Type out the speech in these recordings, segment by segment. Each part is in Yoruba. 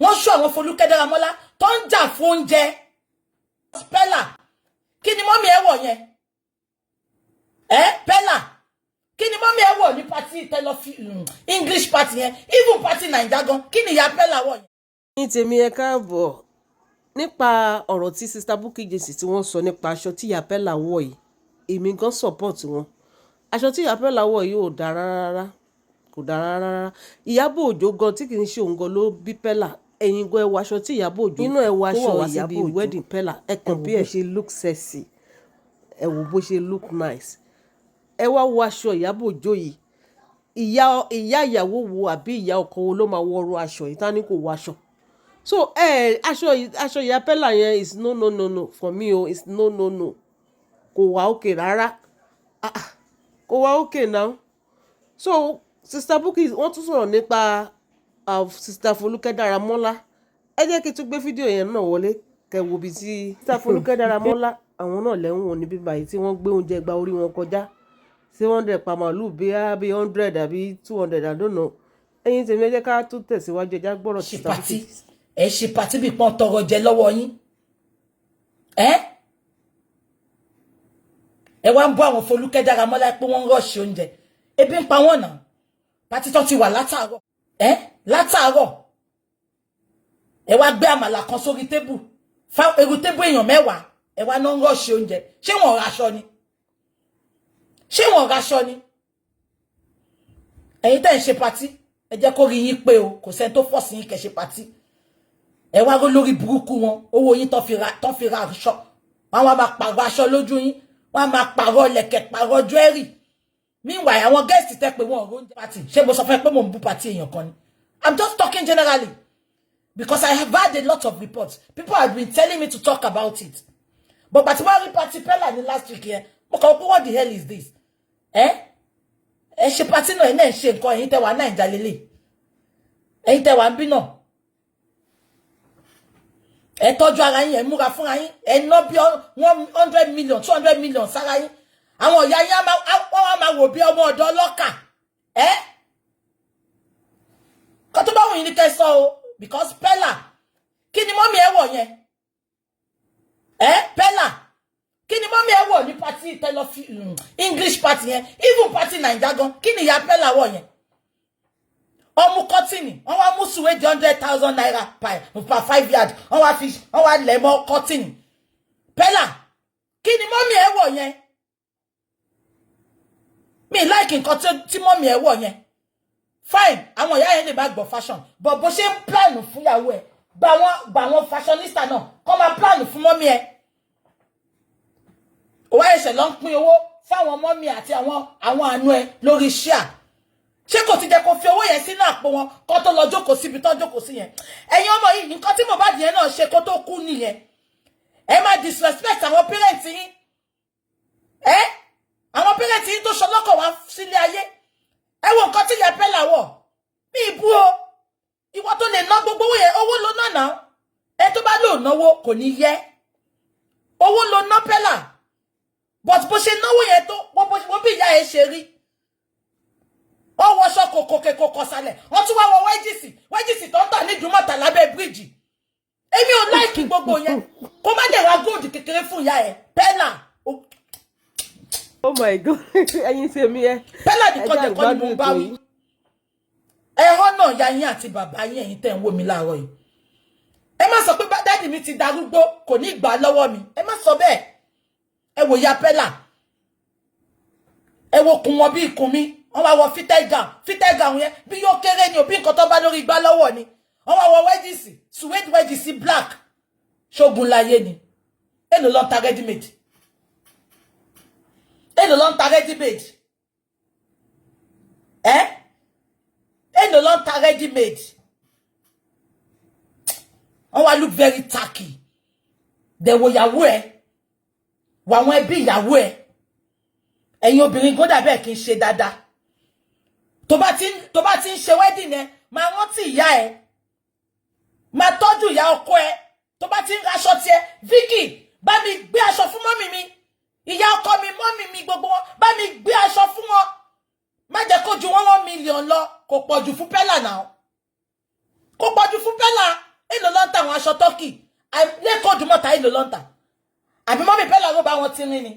wọ́n show àwọn Folúkẹ́ Dáramọ́lá tó ń jà fún oúnjẹ. Peller, kí ni mọ́mì ẹ wọ̀ yẹn? Peller, kí ni mọ́mì ẹ wọ̀ ní party English party yẹn? Even party Naija gan, kí ni ìyá Peller wọ̀ yẹn? Ní tèmi ẹ káàbọ̀ nípa ọ̀rọ̀ tí Sister Bukky Jesse tí wọ́n sọ nípa aṣọ tí ìyá Peller wọ̀ yìí, èmi gan support wọn. Aṣọ tí ìyá Peller wọ̀ yìí ò dára rárá, kò dára rárá. Ìyábọ̀ Òjó gan tí kì í ṣe òun gan ló bí Peller. Ẹ̀yin gan ẹ wọ aṣọ tí Ìyábọ̀ Òjó nínú ẹ wọ aṣọ Ìyábọ̀ Òjó wedding Peller ẹ kàn bí ẹ ṣe look sexy, ẹ wò bó ṣe look nice. Ẹ wá wọ aṣọ Ìyábọ̀ Òjó yìí, ìyá ìyàwó wo àbí ìyá ọkọ wo ló máa wọrú aṣọ yìí tání kò wọ aṣọ. So aṣọ ìyá Peller yẹn is no for me o, is no kò wá okay rárá, kò wá okay now. So Sister Bukky wọ́n tún sọ̀rọ̀ nípa Sister Folúkẹ́ Dáramọ́lá. Ẹ jẹ́ kí n tún gbé fídíò yẹn náà wọlé kẹ́ wo bí tí Sister Folúkẹ́ Dáramọ́lá àwọn náà lẹ́wọ̀n ní bíbá yìí tí wọ́n gbé oúnjẹ gba orí wọn kọjá sí 100 pa màálù bí 100 àbí 200 I don't know. Ẹ̀yin tèmi ẹ jẹ́ ká tún tẹ̀síwájú ẹjá gbọ́rọ̀ Sister Bukky. Ẹ ṣe pàtí bí pọ́n tọrọ jẹ lọ́wọ́ yín. Ẹ wá ń bọ́ àwọn Folúkẹ́ Dáramọ́lá pé wọ́n ń rọ́ọ̀ṣì oúnjẹ. Ebi ń pa wọ́n náà. Pàtí tó ti wà látàárọ̀. Látàárọ̀. Ẹ wá gbé àmàlà kan sórí tébù. Èrò tébù èèyàn 10. Ẹ wá náà ń rọ́ọ̀ṣì oúnjẹ. Ṣé wọ́n raṣọ ni? Ṣé wọ́n raṣọ ni? Ẹ̀yin tẹ́ ń ṣe pàtí. Ẹ jẹ́ kó rí yín pé o. Kò sẹ́ni tó fọ́ọ̀sì yín kẹ́ ṣe pàtí. Ẹ wá ró lórí burúkú wọn. Owó yín tó fi ra aṣọ. Wọ́n wá máa pààrọ̀ aṣọ lójú yín. Wọ́n máa pààrọ̀ lẹ̀kẹ̀, pààrọ̀ jewelry. Meanwhile, àwọn guests tẹ́ pé wọ́n oúnjẹ party. Ṣé mo sọ fẹ́ pé mo ń bú party èèyàn kan ni? I'm just talking generally. Because I have had a lot of reports. People have been telling me to talk about it. But tí wọ́n rí party Peller ní last week yẹn, mo kàn pé what the hell is this? Ẹ ṣe party náà ẹ̀ náà ṣe nǹkan ẹ̀yin tẹ́ wà Naija lélẹ̀. Ẹ̀yin tẹ́ wà ń bí náà. Ẹ tọ́jú ara yín, ẹ múra fúnra yín, ẹ ná bí 100 million, 200 million sára yín. Àwọn ìyá yín wọ́n máa wò bí ọmọ ọ̀dọ́ ọlọ́kà. Kọ́ tó bá wù yín ní kẹ́ sọ o, because Peller, kí ni mọ́mì ẹ wọ̀ yẹn? Peller, kí ni mọ́mì ẹ wọ̀ ní party English party yẹn? Even party Naija gan, kí ni ìyá Peller wọ̀ yẹn? Ọmú kọ́tìnì, wọ́n wá mú sùwé di 100,000 naira per 5 yard, wọ́n wá lẹ̀ mọ́ kọ́tìnì. Peller, kí ni mọ́mì ẹ wọ̀ yẹn? Mi like nǹkan tí mọ́mì ẹ wọ̀ yẹn. Fine, àwọn ìyá yẹn lè bá gbọ́ fashion, but bó ṣe ń plan fún ìyàwó ẹ̀, gba wọn fashionista náà, kọ́ máa plan fún mọ́mì ẹ. Ó wá ẹsẹ̀ lọ ń pín owó fáwọn mọ́mì àti àwọn àánú ẹ lórí share. Ṣé kò ti jẹ́ kó fi owó yẹn sínú àpò wọn kó tó lọ jókòó síbi tó jókòó sí yẹn? Ẹ̀yin ọmọ yìí, nǹkan tí Mohbad yẹn náà ṣe kó tó kú nìyẹn. Ẹ máa disrespect àwọn parents yín. Àwọn parents yín tó ṣọlọ́kọ̀ wá sílé ayé. Ẹ wo nǹkan tí ìyá Peller wọ̀. Bí ìbú o. Ìwọ tó lè ná gbogbo owó yẹn, owó ló ná náà. Ẹ tó bá lò náwó kò ní yẹ. Owó ló ná Peller. But bó ṣe náwó yẹn tó, wọ́n bí ìyá ẹ ṣe rí. Wọ́n wọṣọ kòkò sálẹ̀. Wọ́n tún wá wọ wẹ́jìsì tó ń tà ní Ìdúmọ̀tà lábẹ́ bíríjì. Èmi ò láìkì gbogbo yẹn. Kó má dẹ̀ ra góòdù kékeré fún ìyá ẹ. Peller. Oh my God, ẹ̀yin tèmi ẹ. Peller nìkan jẹ́ kọ́ ni mo bá wí. Ẹ̀họ́ náà ya yín àti bàbá yín ẹ̀yin tẹ́ ń wò mí láàárọ̀ yìí. Ẹ má sọ pé dádì mi ti darúgbó kò ní gbà lọ́wọ́ mi. Ẹ má sọ bẹ́ẹ̀. Ẹ wò ya Peller. Ẹ wo kun wọn bí ikùn mi. Wọ́n wá wọ fitted gown yẹn bí yóò kéré ni òbí nǹkan tó bá lórí igbá lọ́wọ́ ni. Wọ́n wá wọ wedges, suede wedges black. Ṣógun láyé ni. Èló ló ń ta ready made. Èló ló ń ta ready made. Èló ló ń ta ready made. Wọ́n wá look very tacky. Dẹ̀ wo ìyàwó ẹ̀. Wà àwọn ẹbí ìyàwó ẹ̀. Ẹ̀yin obìnrin kò dàbí ẹ̀ kí n ṣe dáadáa. Tó bá ti ń ṣe wedding ẹ, máa rántí ìyá ẹ. Máa tọ́jú ìyá ọkọ ẹ. Tó bá ti ń raṣọ tiẹ̀, Vicky, bá mi gbé aṣọ fún mọ́mì mi. Ìyá ọkọ mi, mọ́mì mi gbogbo wọn, bá mi gbé aṣọ fún wọn. Má jẹ́ kó ju 1 million lọ, kò pọ̀jù fún Peller náà. Kò pọ̀jù fún Peller. aṣọ turkey lẹ́kọ̀ọ́ dùmọ̀ta ìlò lọ́ntà àbí mọ́mí Peller ló bá wọn ti rin ni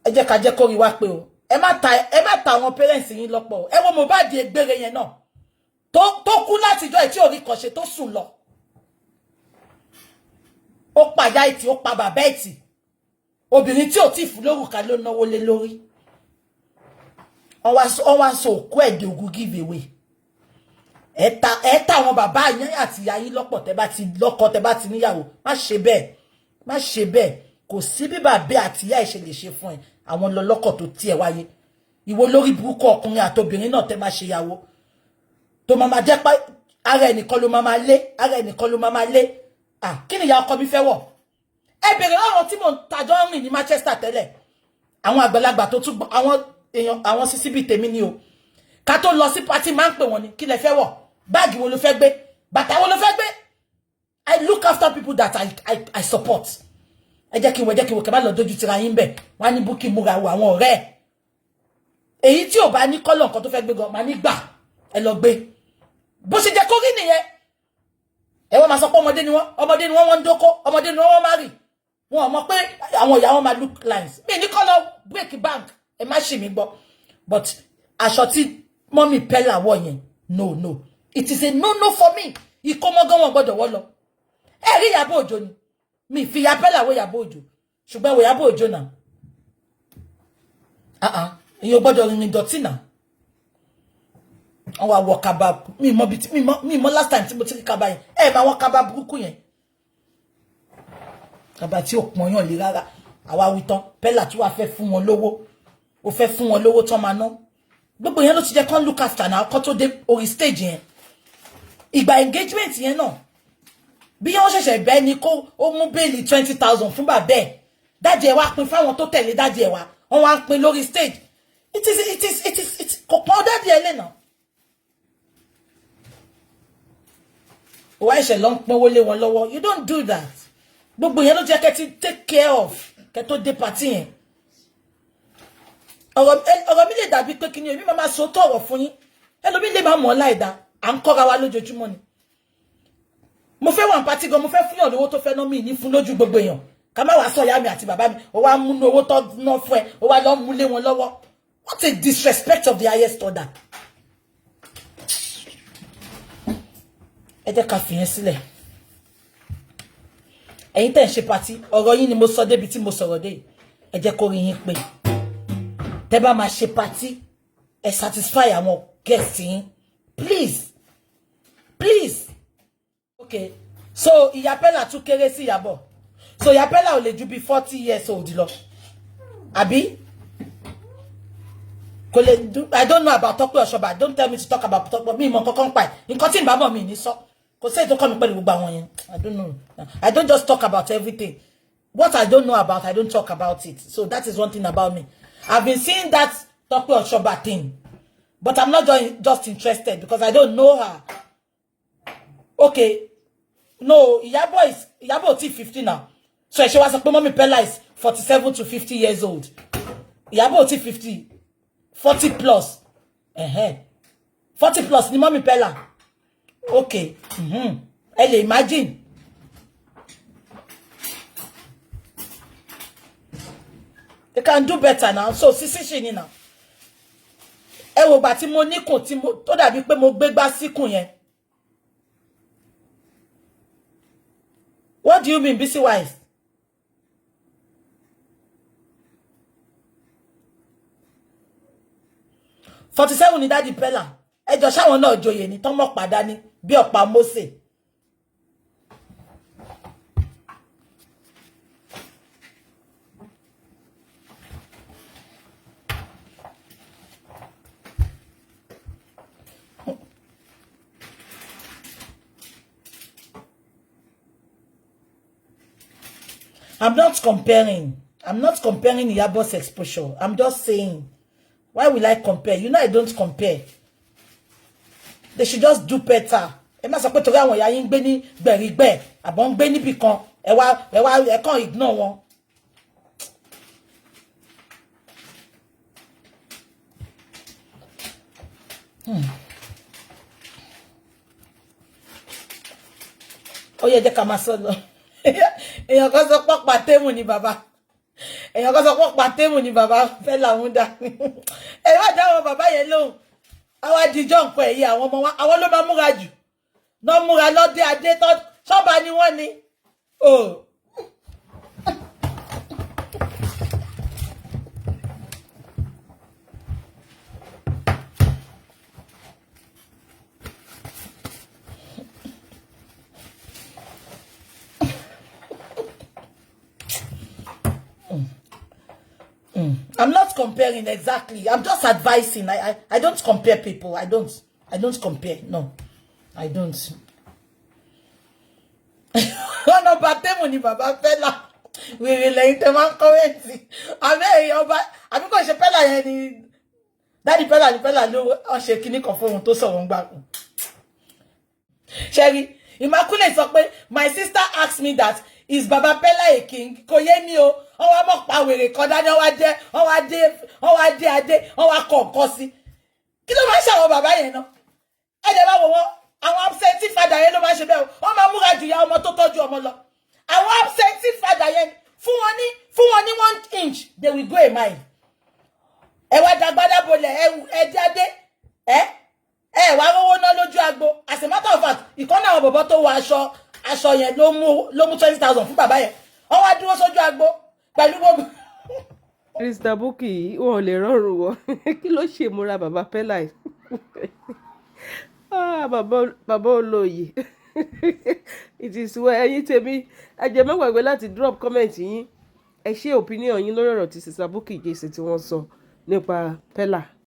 ẹ jẹ́ ká jẹ́ kó rí wá pé o ẹ má ta àwọn parents yín lọ́pọ̀ ẹ wo Mohbad egbére yẹn náà tó kú láti jọ́ tí orí kan ṣe tó sùn lọ ó pa ìyá ìtì ó pa bàbá ìtì obìnrin tí ò tí fún lórúkà ló náwó lé lórí wọ́n wá sọ òkú ẹ̀dẹ̀ ògùn give away ẹ ta àwọn bàbá yín àti ìyá yín lọ́pọ̀ tẹ́ bá ti lọ́kọ tẹ́ bá ti níyàwó má ṣe bẹ́ẹ̀ kò sí bí bàbá àti ìyá ìṣe lè ṣe fún ẹ àwọn lọ́lọ́kọ̀ tó tiẹ̀ wáyé ìwọ lórí burúkú ọkùnrin àtobìnrin náà tẹ́ máa ṣe yàwó tó máa jẹ́ pé ara ẹnìkan ló máa lé kí ni ìyá ọkọ mi fẹ́ wọ̀ ẹ bèrè ọ̀rọ̀ tí mo tajọ́ rìn ní Manchester tẹ́lẹ̀ àwọn àgbàlagbà tó tún àwọn èèyàn àwọn sisi bíi tèmi ni o ká tó lọ sí party máa ń pè wọ́n ní kí lẹ fẹ́ wọ̀ báàgì wo ló fẹ́ gbé bàtà wo ló fẹ́ gbé I look after people that I support ẹ jẹ́ kí n wò kẹ́ bá lọ dojú tira yín bẹ̀ wọ́n á ní Bukky múra wo àwọn ọ̀rẹ́ èyí tí ò bá ní kọ́lọ̀ nǹkan tó fẹ́ gbé gan máa ní gbà ẹ lọ gbé bó ṣe jẹ́ kó rí nìyẹn ẹ wọ́n máa sọ pé ọmọdé ni wọ́n ń dóko ọmọdé ni wọ́n máa rì wọn mọ̀ pé àwọn ìyá wọn máa look lines mi ní kọ́lọ̀ break bank ẹ má ṣì mí gbọ́ but aṣọ tí mọ́mí Peller wọ̀ yẹn no it is a no for me ìkómọ́gán wọn gbọ́dọ̀ wọ́ lọ ẹ rí Ìyábọ̀ Òjó ni mi fi ya Peller wo Ìyábọ̀ Òjó ṣùgbọ́n wo Ìyábọ̀ Òjó náà ìyẹn gbọ́dọ̀ rìn dọ̀tí náà wọ́n wá wọ kaba mi mọ last time tí mo ti rí kaba yẹn ẹ máa wọ kaba burúkú yẹn kaba tí ò pọn yàn lé rárá àwa wí tán Peller tí wàá fẹ́ fún wọn lówó ó fẹ́ fún wọn lówó tán máa ná gbogbo yẹn ló ti jẹ́ kán look after náà kó tó dé orí stage yẹn ìgbà engagement yẹn náà bí wọ́n ṣẹ̀ṣẹ̀ bẹ́ẹ̀ ni kó ó mú bẹ́ẹ̀lì 20,000 fún bàbá ẹ̀ dájẹ́ ẹ̀ wá pín fáwọn tó tẹ̀lé dájẹ́ ẹ̀ wá wọ́n wá ń pín lórí stage it is kò pọ́n dájẹ́ ẹ̀ lẹ́nà wá ẹ̀ṣẹ̀ ló ń pínwó lé wọn lọ́wọ́ you don't do that gbogbo yẹn ló jẹ́ kẹ́ ti take care of kẹ́ tó dé party yẹn ọ̀rọ̀ mi lè dàbí pé kíni èmi máa sọ tọ̀rọ̀ fún yín ẹlòmí lè máa mọ̀ láìda à ń kọ́ra wa lójoojúmọ́ ni mo fẹ́ wà ní party gan mo fẹ́ fún yàn lówó tó fẹ́ ná mi ní fún lójú gbogbo èèyàn ká má wàá sọ ìyá mi àti bàbá mi ó wá múnú owó tó ná fún ẹ ó wá lọ mú lé wọn lọ́wọ́ what a disrespect of the highest order ẹ jẹ́ ká fìyẹn sílẹ̀ ẹ̀yin tẹ́ ń ṣe party ọ̀rọ̀ yín ni mo sọ débi tí mo sọ̀rọ̀ dé ẹ jẹ́ kó rí yín pé tẹ́ bá máa ṣe party ẹ satisfy àwọn guests yín please okay so ìyá Peller tún kéré sí Ìyábọ̀ so ìyá Peller ò lè ju bí 40 years old lọ àbí kò lè I don't know about Tọ́pẹ́ Ọ̀ṣọ́bà don't tell me to talk about Tọ́pẹ́ mi mọ̀ kankan pa ẹ̀ nǹkan tí n bá mọ̀ mi ní sọ kò sí ètò kọ́ mi pẹ̀lú gbogbo àwọn yẹn I don't know I don't just talk about everything what I don't know about I don't talk about it so that is one thing about me I've been seeing that Tọ́pẹ́ Ọ̀ṣọ́bà thing but I'm not just interested because I don't know her okay no Ìyábọ̀ tí 50 now so ẹ ṣe wá sọ pé mọ́mí Peller is 47 to 50 years old Ìyábọ̀ tí 50 40 plus 40 plus ni mọ́mí Peller okay ẹ lè imagine they can do better now so sisi ṣe ni now ẹ wò gbà tí mo níkùn tí mo tó dàbí pé mo gbégbá síkùn yẹn what do you mean Bisi Wise $47 ni Daddy Peller ẹjọ́ ṣáwọn náà joyè ní tọ́mọ̀ padà ní bí ọ̀pá Mósè I'm not comparing Iyabo's exposure. I'm just saying, why will I compare? You know I don't compare. They should just do better. Ẹ má sọ pé torí àwọn ìyá yín gbé ní gbẹ̀rígbẹ̀ àbọ̀ ń gbé níbì kan ẹ kàn ignore wọn. ó yẹ jẹ́ ká máa sọ lọ èèyàn kan sọ pọ́pà tẹ́mù ni bàbá èèyàn kan sọ pọ́pà tẹ́mù ni bàbá fẹ́ làwọn dà ẹ má dá àwọn bàbá yẹn lóhùn àwọn àdìjọ́ nǹkan ẹ̀yẹ àwọn ọmọ wa àwọn ló máa múra jù náà múra lọ́dẹ adé sọ́ba ni wọ́n ni I'm not comparing exactly. I'm just advising. I don't compare people. I don't compare. No, I don't. Ọ̀nà bàtẹ́mù ni bàbá Peller. Wèrè lẹ́yìn tẹ́ máa ń kọ́mẹ́ǹtì. Àbí kò ṣe Peller yẹn ni. Daddy Peller ni Peller ló ṣe kíní kan fún ohun tó sọ̀rọ̀ ń gbà kù. Sherry, Immaculate sọ pé my sister asked me that is Baba Peller a king? Kò yé mi o. Wọ́n wá mọ̀ pa wèrè kan dání, wọ́n wá dé adé, wọ́n wá kọ̀ọ̀kan sí. Kí ló máa ń ṣàwọn bàbá yẹn náà? Ẹ̀jẹ̀ bá wọ̀ wọ́n, àwọn absentee father yẹn ló máa ń ṣe bẹ́ẹ̀ o. Wọ́n máa múra jù ya ọmọ tó tọ́jú ọmọ lọ. Àwọn absentee father yẹn fún wọn ní 1 inch, they will go a mile. Ẹ wá dàgbàdà bolẹ̀, ẹ jáde, ẹ wá rówó ná lójú agbo. As a matter of fact, ìkọ́nà àwọn bọ̀bọ̀ tó wọ aṣọ yẹn ló mú 20,000 fún bàbá yẹn. Wọ́n wá dúró sójú agbo. Pẹ̀lú gbogbo. Mr. Bukky wọn ò lè rọrùn wọ kí ló ṣe múra bàbá Peller bàbá olóye it is well ẹ̀yin tèmi ẹ jẹ́ má gbàgbé láti drop comment yín ẹ ṣe opinion yín lórí ọ̀rọ̀ tí Sister Bukky Jesse tí wọ́n sọ nípa Peller.